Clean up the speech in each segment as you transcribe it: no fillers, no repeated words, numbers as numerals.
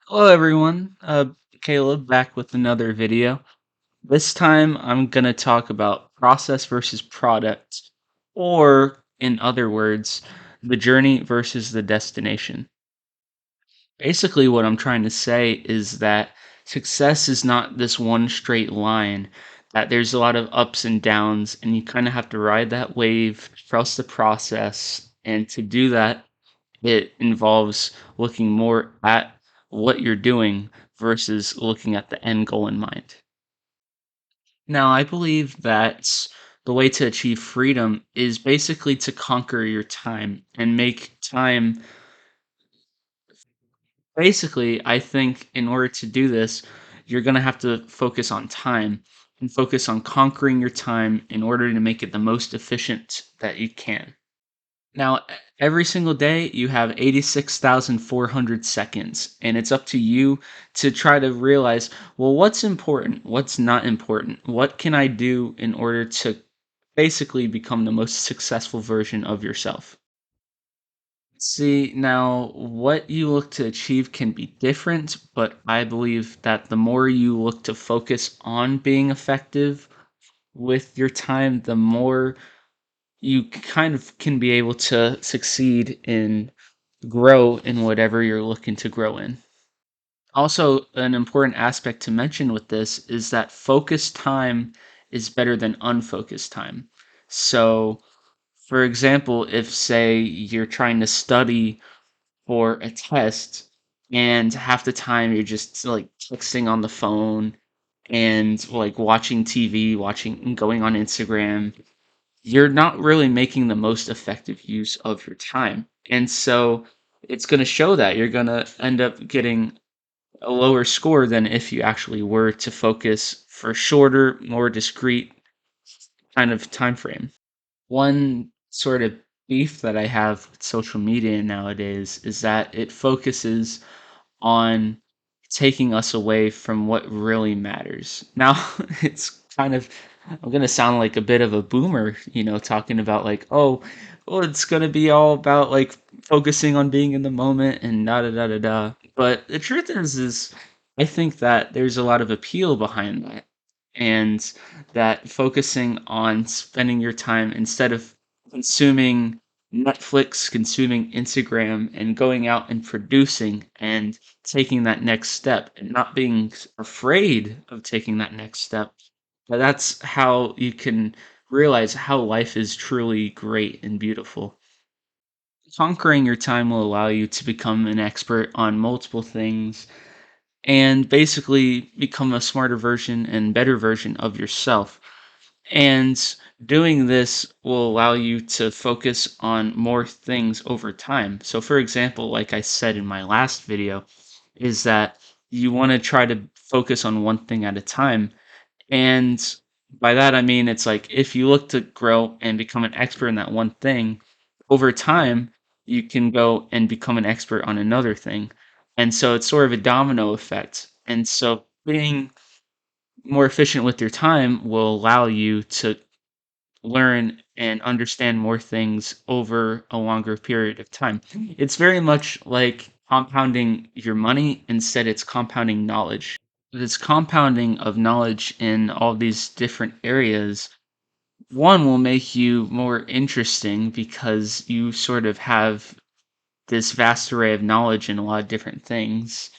Hello everyone, Caleb back with another video. This time I'm gonna talk about process versus product, or in other words, the journey versus the destination. Basically, what I'm trying to say is that success is not this one straight line, that there's a lot of ups and downs, and you kind of have to ride that wave, trust the process, and to do that, it involves looking more at what you're doing versus looking at the end goal in mind. Now, I believe that the way to achieve freedom is basically to conquer your time and make time. Basically, I think in order to do this, you're going to have to focus on time and focus on conquering your time in order to make it the most efficient that you can. Now, every single day you have 86,400 seconds, and it's up to you to try to realize, well, what's important? What's not important? What can I do in order to basically become the most successful version of yourself? See, now what you look to achieve can be different, but I believe that the more you look to focus on being effective with your time, the more you kind of can be able to succeed in grow in whatever you're looking to grow in. Also, an important aspect to mention with this is that focused time is better than unfocused time. So, for example, if say you're trying to study for a test and half the time you're just like texting on the phone and like watching TV, watching going on Instagram, you're not really making the most effective use of your time. And so it's going to show that you're going to end up getting a lower score than if you actually were to focus for shorter, more discrete kind of time frame. One sort of beef that I have with social media nowadays is that it focuses on taking us away from what really matters. Now, it's kind of I'm gonna sound like a bit of a boomer, talking about like, oh, it's gonna be all about like focusing on being in the moment and da da da da da. But the truth is I think that there's a lot of appeal behind that, and that focusing on spending your time instead of consuming Netflix, consuming Instagram, and going out and producing and taking that next step and not being afraid of taking that next step. But that's how you can realize how life is truly great and beautiful. Conquering your time will allow you to become an expert on multiple things and basically become a smarter version and better version of yourself. And doing this will allow you to focus on more things over time. So, for example, like I said in my last video, is that you want to try to focus on one thing at a time. And by that, I mean, it's like if you look to grow and become an expert in that one thing, over time, you can go and become an expert on another thing. And so it's sort of a domino effect. And so being more efficient with your time will allow you to learn and understand more things over a longer period of time. It's very much like compounding your money, instead, it's compounding knowledge. This compounding of knowledge in all these different areas, one will make you more interesting because you sort of have this vast array of knowledge in a lot of different things.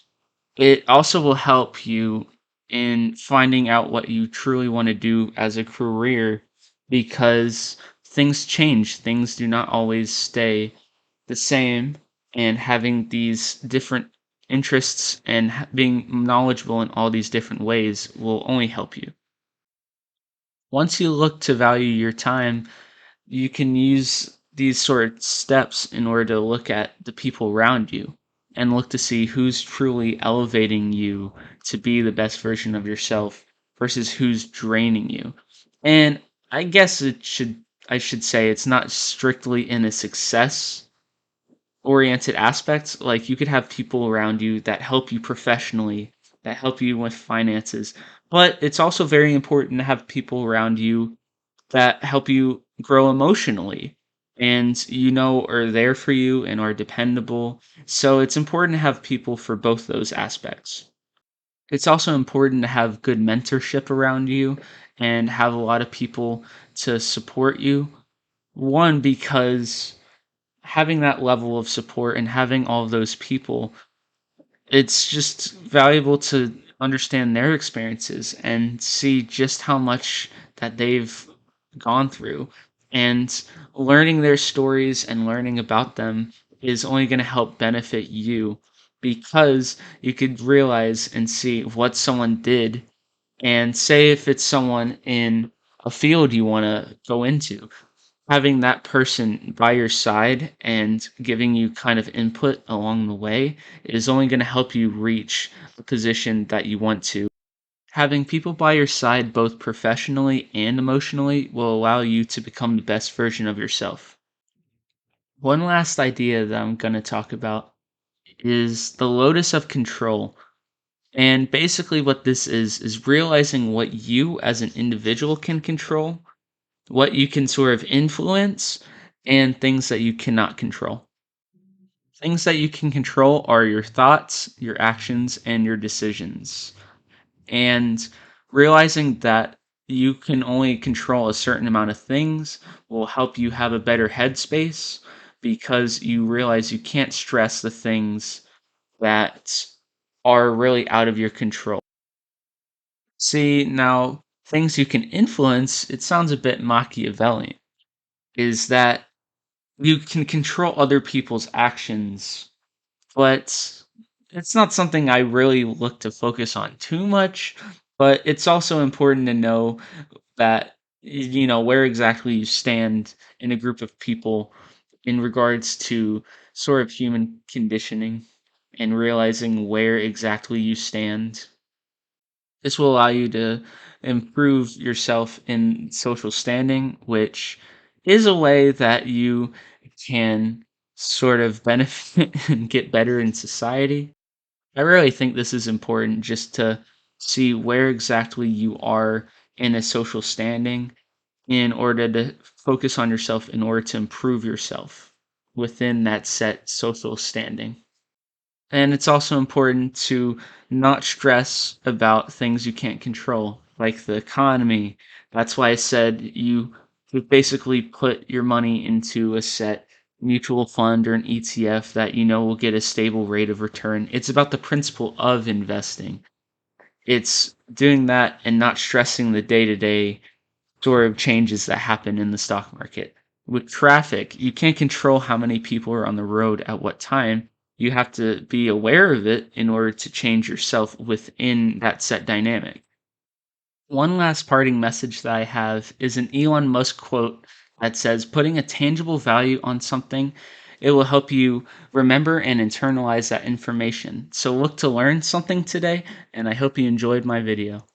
It also will help you in finding out what you truly want to do as a career because things change. Things do not always stay the same, and having these different interests and being knowledgeable in all these different ways will only help you. Once you look to value your time, you can use these sort of steps in order to look at the people around you and look to see who's truly elevating you to be the best version of yourself versus who's draining you. And I guess I should say it's not strictly in a success oriented aspect. Like you could have people around you that help you professionally, that help you with finances, but it's also very important to have people around you that help you grow emotionally and are there for you and are dependable. So it's important to have people for both those aspects. It's also important to have good mentorship around you and have a lot of people to support you. One, because having that level of support and having all of those people, it's just valuable to understand their experiences and see just how much that they've gone through. And learning their stories and learning about them is only going to help benefit you, because you could realize and see what someone did. And say if it's someone in a field you want to go into, having that person by your side and giving you kind of input along the way is only going to help you reach the position that you want to. Having people by your side, both professionally and emotionally, will allow you to become the best version of yourself. One last idea that I'm going to talk about is the lotus of control. And basically, what this is realizing what you as an individual can control, what you can sort of influence, and things that you cannot control. Things that you can control are your thoughts, your actions, and your decisions. And realizing that you can only control a certain amount of things will help you have a better headspace, because you realize you can't stress the things that are really out of your control. See, now, things you can influence, it sounds a bit Machiavellian, is that you can control other people's actions, but it's not something I really look to focus on too much. But it's also important to know that, where exactly you stand in a group of people in regards to sort of human conditioning, and realizing where exactly you stand. This will allow you to improve yourself in social standing, which is a way that you can sort of benefit and get better in society. I really think this is important, just to see where exactly you are in a social standing, in order to focus on yourself, in order to improve yourself within that set social standing. And it's also important to not stress about things you can't control, like the economy. That's why I said you basically put your money into a set mutual fund or an ETF that will get a stable rate of return. It's about the principle of investing. It's doing that and not stressing the day to day sort of changes that happen in the stock market. With traffic, you can't control how many people are on the road at what time. You have to be aware of it in order to change yourself within that set dynamic. One last parting message that I have is an Elon Musk quote that says, "Putting a tangible value on something, it will help you remember and internalize that information." So look to learn something today, and I hope you enjoyed my video.